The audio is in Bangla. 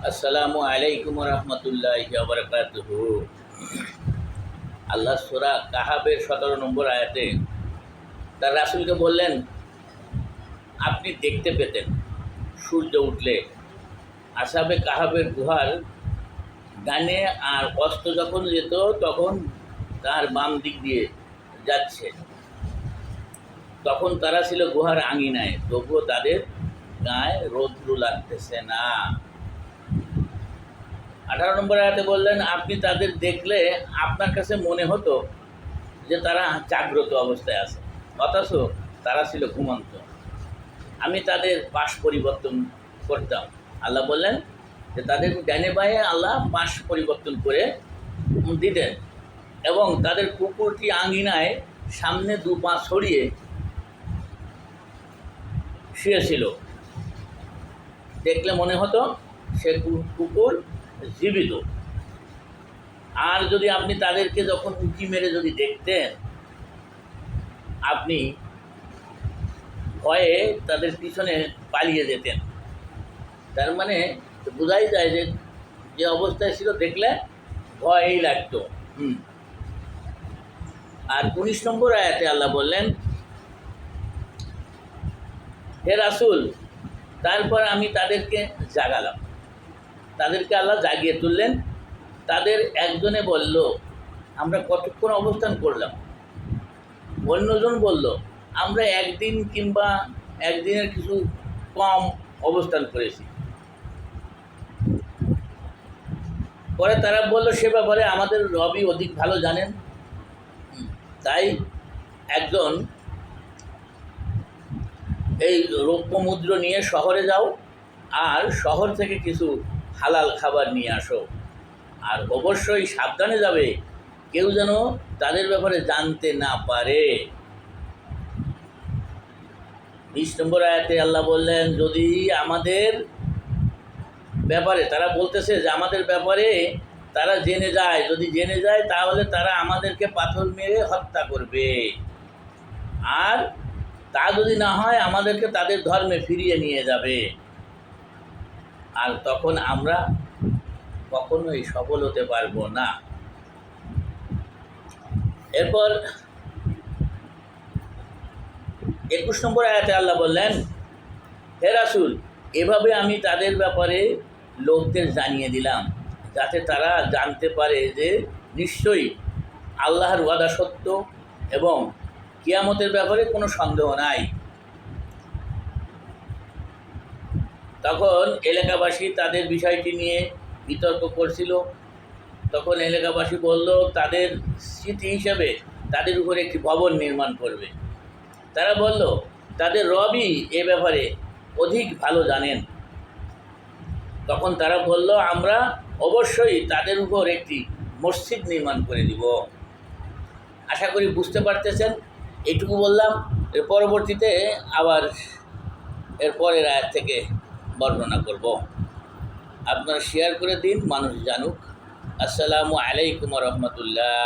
আসসালামু আলাইকুম রহমতুল্লাহি ওয়া বারাকাতুহু। আল্লাহ সূরা কাহাবের 17 নম্বর আয়াতে তার রাসূলকে বললেন, আপনি দেখতে পেতেন সূর্য উঠলে আসহাবে কাহাবের গুহার ডানে, আর অস্ত যখন যেত তখন তার বাম দিক দিয়ে যাচ্ছে। তখন তারা ছিল গুহার আঙিনায়, তবুও তাদের গায়ে রৌদ্র লাগতেছে না। 18 নম্বর আয়াতে বললেন, আপনি তাদের দেখলে আপনার কাছে মনে হতো যে তারা জাগ্রত অবস্থায় আছে, অথচ তারা ছিল ঘুমন্ত। আমি তাদের পাশ পরিবর্তন করতাম। আল্লাহ বললেন যে তাদের ডানে বায়ে আল্লাহ পাশ পরিবর্তন করে দিতেন, এবং তাদের কুকুরটি আঙিনায় সামনে দু পা ছড়িয়ে শুয়েছিল। দেখলে মনে হতো সে কুকুর জীবিত। আর যদি আপনি তাদেরকে যখন উঁকি মেরে যদি দেখতেন, আপনি ভয়ে তাদের পিছনে পালিয়ে যেতেন। তার মানে বোঝাই যায় যে যে অবস্থায় ছিল দেখলে ভয়ই লাগতো। আর 19 নম্বর আয়াতে আল্লাহ বললেন, হে রাসূল, তারপর আমি তাদেরকে জাগালাম। তাদেরকে আল্লাহ জাগিয়ে তুললেন। তাদের একজনে বলল, আমরা কতক্ষণ অবস্থান করলাম? অন্যজন বলল, আমরা একদিন কিংবা একদিনের কিছু কম অবস্থান করেছি। পরে তারা বলল, সে ব্যাপারে আমাদের রবই অধিক ভালো জানেন। তাই একজন এই রৌপ্য মুদ্র নিয়ে শহরে যাও, আর শহর থেকে কিছু হালাল খাবার নিয়ে আসো, আর অবশ্যই সাবধানে যাবে, কেউ যেন তাদের ব্যাপারে জানতে না পারে। 20 নম্বর আয়াতে আল্লাহ বললেন, যদি আমাদের ব্যাপারে তারা বলতেছে যে আমাদের ব্যাপারে তারা জেনে যায়, যদি জেনে যায় তাহলে তারা আমাদেরকে পাথর মেরে হত্যা করবে, আর তা যদি না হয় আমাদেরকে তাদের ধর্মে ফিরিয়ে নিয়ে যাবে, আর তখন আমরা কখনোই সফল হতে পারবো না। এরপর 21 নম্বর আয়াতে আল্লাহ বললেন, হে রাসূল, এভাবে আমি তাদের ব্যাপারে লোকদের জানিয়ে দিলাম, যাতে তারা জানতে পারে যে নিশ্চয়ই আল্লাহর ওয়াদা সত্য এবং কিয়ামতের ব্যাপারে কোনো সন্দেহ নাই। তখন এলাকাবাসী তাদের বিষয়টি নিয়ে বিতর্ক করছিল। তখন এলাকাবাসী বলল, তাদের স্মৃতি হিসাবে তাদের উপরে একটি ভবন নির্মাণ করবে। তারা বলল, তাদের রবই এ ব্যাপারে অধিক ভালো জানেন। তখন তারা বলল, আমরা অবশ্যই তাদের উপর একটি মসজিদ নির্মাণ করে দিব। আশা করি বুঝতে পারতেছেন। এইটুকু বললাম, এর পরবর্তীতে আবার এর পরের আয়াত থেকে বর্ণনা করব। আপনারা শেয়ার করে দিন, মানুষ জানুক। আসসালামু আলাইকুম রহমতুল্লাহ।